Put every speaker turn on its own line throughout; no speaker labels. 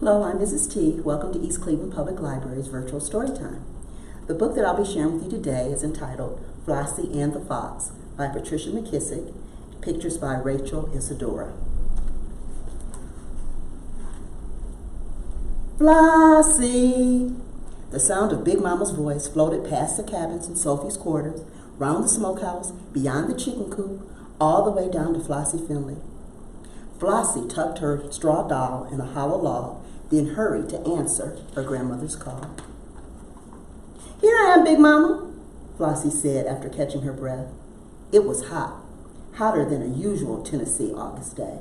Hello, I'm Mrs. T. Welcome to East Cleveland Public Library's virtual storytime. The book that I'll be sharing with you today is entitled Flossie and the Fox by Patricia McKissack, pictures by Rachel Isadora. Flossie! The sound of Big Mama's voice floated past the cabins in Sophie's quarters, round the smokehouse, beyond the chicken coop, all the way down to Flossie Finley. Flossie tucked her straw doll in a hollow log, then hurried to answer her grandmother's call. "Here I am, Big Mama," Flossie said after catching her breath. It was hot, hotter than a usual Tennessee August day.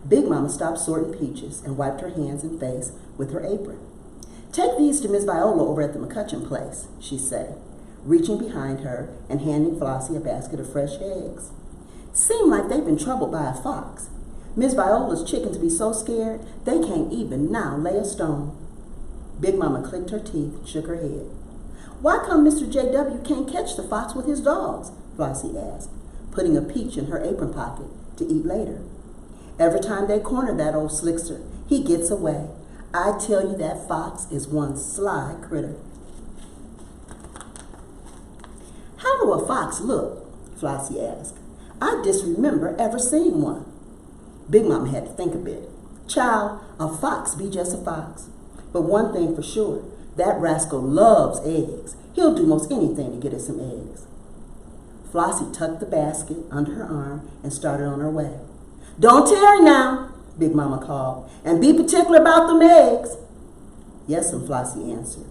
Big Mama stopped sorting peaches and wiped her hands and face with her apron. "Take these to Miss Viola over at the McCutcheon place," she said, reaching behind her and handing Flossie a basket of fresh eggs. "Seem like they've been troubled by a fox. Miss Viola's chickens be so scared they can't even now lay a stone." Big Mama clicked her teeth and shook her head. "Why come Mr. J.W. can't catch the fox with his dogs?" Flossie asked, putting a peach in her apron pocket to eat later. "Every time they corner that old slickster, he gets away. I tell you, that fox is one sly critter." "How do a fox look?" Flossie asked. "I disremember ever seeing one." Big Mama had to think a bit. "Child, a fox be just a fox. But one thing for sure, that rascal loves eggs. He'll do most anything to get us some eggs." Flossie tucked the basket under her arm and started on her way. "Don't tarry now," Big Mama called, "and be particular about them eggs." "Yes'm," Flossie answered.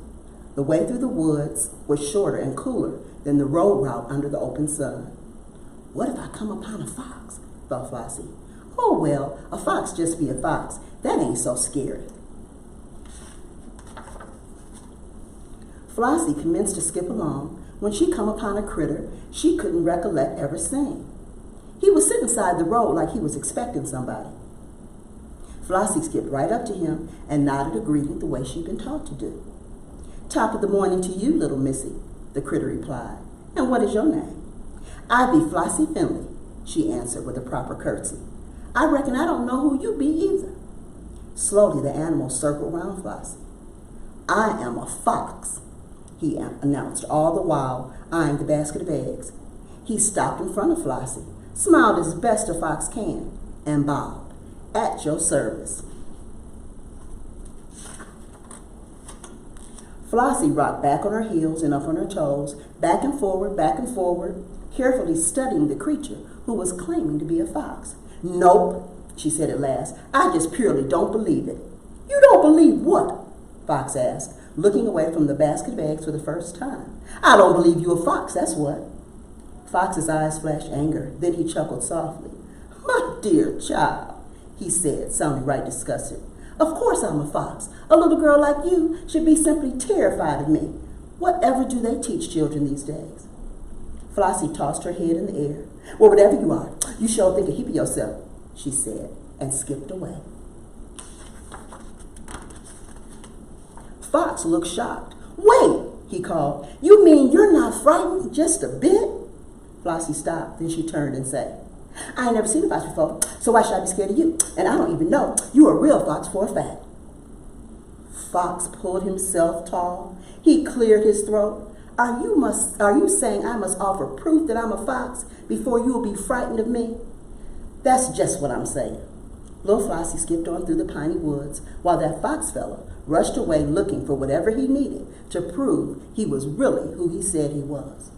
The way through the woods was shorter and cooler than the road route under the open sun. "What if I come upon a fox?" thought Flossie. "Oh well, a fox just be a fox. That ain't so scary." Flossie commenced to skip along when she come upon a critter she couldn't recollect ever seeing. He was sitting beside the road like he was expecting somebody. Flossie skipped right up to him and nodded a greeting the way she'd been taught to do. "Top of the morning to you, little missy," the critter replied. "And what is your name?" "I be Flossie Finley," she answered with a proper curtsy. "I reckon I don't know who you be either." Slowly the animal circled round Flossie. "I am a fox," he announced, all the while eyeing the basket of eggs. He stopped in front of Flossie, smiled as best a fox can, and bowed. "At your service." Flossie rocked back on her heels and up on her toes, back and forward, carefully studying the creature who was claiming to be a fox. "Nope," she said at last. "I just purely don't believe it." "You don't believe what?" Fox asked, looking away from the basket of eggs for the first time. "I don't believe you a fox, that's what." Fox's eyes flashed anger, then he chuckled softly. "My dear child," he said, sounding right disgusted. "Of course I'm a fox. A little girl like you should be simply terrified of me. Whatever do they teach children these days?" Flossie tossed her head in the air. "Well, whatever you are, you sure think a heap of yourself," she said, and skipped away. Fox looked shocked. "Wait," he called. "You mean you're not frightened just a bit?" Flossie stopped, then she turned and said, "I ain't never seen a fox before, so why should I be scared of you? And I don't even know you a real fox for a fact." Fox pulled himself tall. He cleared his throat. Are you saying I must offer proof that I'm a fox before you will be frightened of me?" "That's just what I'm saying." Little Flossie skipped on through the piney woods while that fox fellow rushed away looking for whatever he needed to prove he was really who he said he was.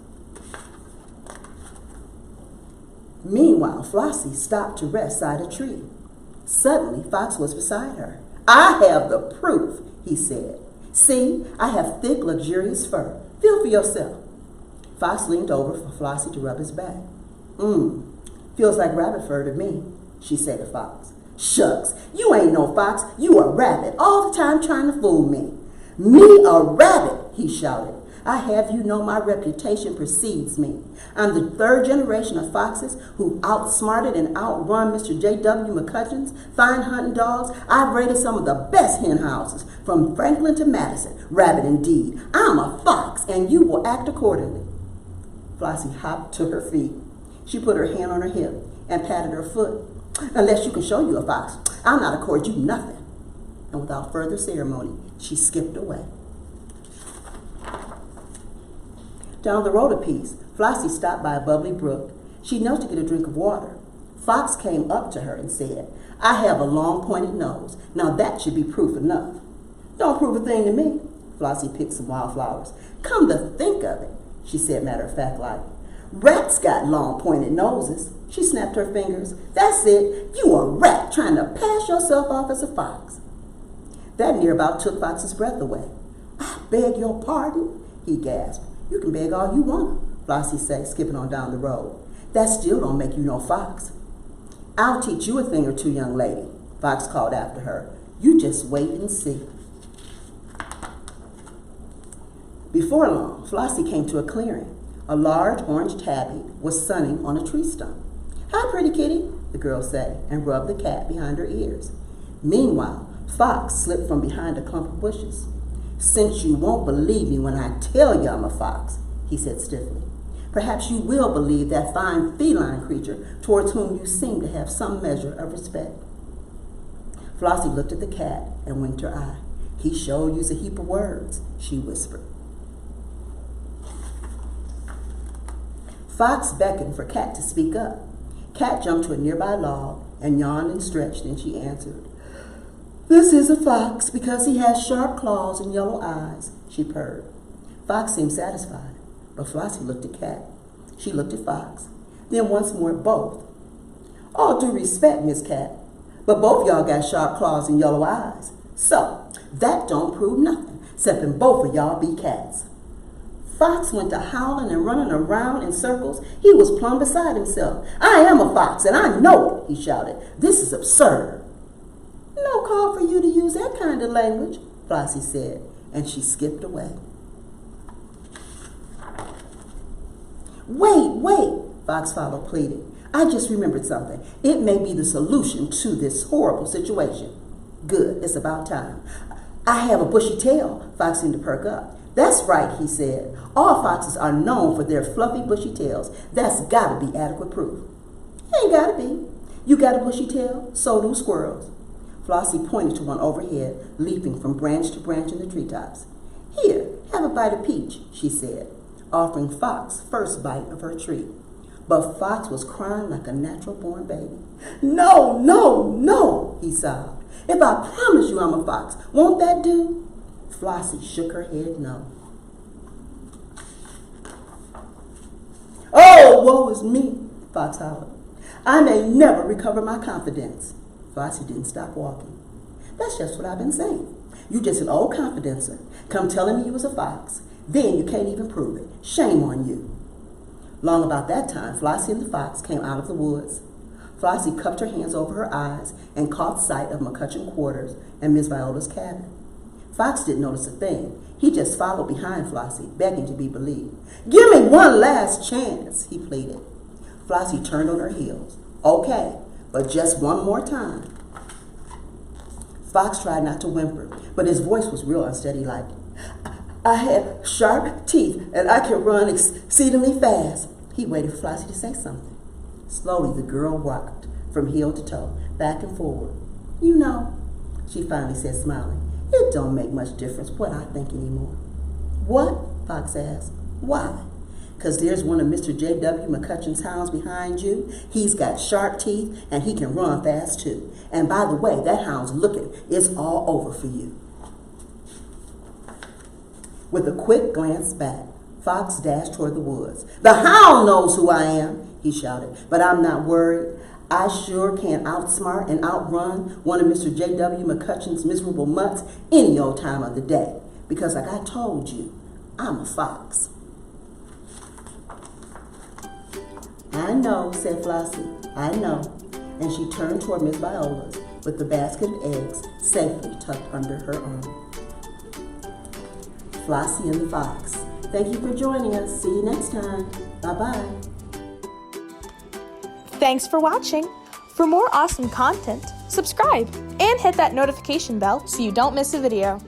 Meanwhile, Flossie stopped to rest side a tree. Suddenly, Fox was beside her. "I have the proof," he said. "See, I have thick, luxurious fur. Feel for yourself." Fox leaned over for Flossie to rub his back. Feels like rabbit fur to me," she said to Fox. "Shucks, you ain't no fox. You a rabbit, all the time trying to fool me." "Me a rabbit," he shouted. "I have you know my reputation precedes me. I'm the third generation of foxes who outsmarted and outrun Mr. J.W. McCutcheon's fine hunting dogs. I've raided some of the best hen houses, from Franklin to Madison. Rabbit indeed. I'm a fox, and you will act accordingly." Flossie hopped to her feet. She put her hand on her hip and patted her foot. "Unless you can show you a fox, I'll not accord you nothing." and without further ceremony, she skipped away. Down the road a piece, Flossie stopped by a bubbly brook. She knelt to get a drink of water. Fox came up to her and said, "I have a long pointed nose. Now that should be proof enough." "Don't prove a thing to me." Flossie picked some wildflowers. "Come to think of it," she said matter-of-fact-like, "rats got long pointed noses." She snapped her fingers. "That's it. You a rat trying to pass yourself off as a fox." That near about took Fox's breath away. "I beg your pardon," he gasped. "You can beg all you want," Flossie said, skipping on down the road. "That still don't make you no fox." "I'll teach you a thing or two, young lady," Fox called after her. "You just wait and see." Before long, Flossie came to a clearing. A large orange tabby was sunning on a tree stump. "Hi, pretty kitty," the girl said, and rubbed the cat behind her ears. Meanwhile, Fox slipped from behind a clump of bushes. "Since you won't believe me when I tell you I'm a fox," he said stiffly, "perhaps you will believe that fine feline creature towards whom you seem to have some measure of respect." Flossie looked at the cat and winked her eye. "He sure used a heap of words," she whispered. Fox beckoned for Cat to speak up. Cat jumped to a nearby log and yawned and stretched, and she answered, "This is a fox because he has sharp claws and yellow eyes," she purred. Fox seemed satisfied, but Flossie looked at Cat. She looked at Fox, then once more at both. "All due respect, Miss Cat, but both y'all got sharp claws and yellow eyes. So, that don't prove nothing, excepting both of y'all be cats." Fox went to howling and running around in circles. He was plumb beside himself. "I am a fox, and I know it," he shouted. "This is absurd." "No call for you to use that kind of language," Flossie said, and she skipped away. Wait, Fox followed, pleading. "I just remembered something. It may be the solution to this horrible situation." "Good, it's about time." "I have a bushy tail," Fox seemed to perk up. "That's right," he said. "All foxes are known for their fluffy, bushy tails. That's gotta be adequate proof." "Ain't gotta be. You got a bushy tail, so do squirrels." Flossie pointed to one overhead, leaping from branch to branch in the treetops. "Here, have a bite of peach," she said, offering Fox first bite of her treat. But Fox was crying like a natural-born baby. "No, no, no," he sobbed. "If I promise you I'm a fox, won't that do?" Flossie shook her head no. "Oh, woe is me," Fox hollered. "I may never recover my confidence." Flossie didn't stop walking. "That's just what I've been saying. You just an old confidencer. Come telling me you was a fox. Then you can't even prove it. Shame on you." Long about that time, Flossie and the fox came out of the woods. Flossie cupped her hands over her eyes and caught sight of McCutcheon quarters and Miss Viola's cabin. Fox didn't notice a thing. He just followed behind Flossie, begging to be believed. "Give me one last chance," he pleaded. Flossie turned on her heels. "Okay, but just one more time." Fox tried not to whimper, but his voice was real unsteady like, "I have sharp teeth and I can run exceedingly fast." He waited for Flossie to say something. Slowly the girl rocked from heel to toe, back and forward. "You know," she finally said, smiling, "it don't make much difference what I think anymore." "What?" Fox asked. "Why? 'Cause there's one of Mr. J.W. McCutcheon's hounds behind you. He's got sharp teeth and he can run fast too. And by the way, that hound's looking. It's all over for you." With a quick glance back, Fox dashed toward the woods. "The hound knows who I am," he shouted, "but I'm not worried. I sure can outsmart and outrun one of Mr. J.W. McCutcheon's miserable mutts any old time of the day. Because like I told you, I'm a fox." "I know," said Flossie. "I know." And she turned toward Miss Viola's with the basket of eggs safely tucked under her arm. Flossie and the Fox. Thank you for joining us. See you next time. Bye-bye.
Thanks for watching. For more awesome content, subscribe and hit that notification bell so you don't miss a video.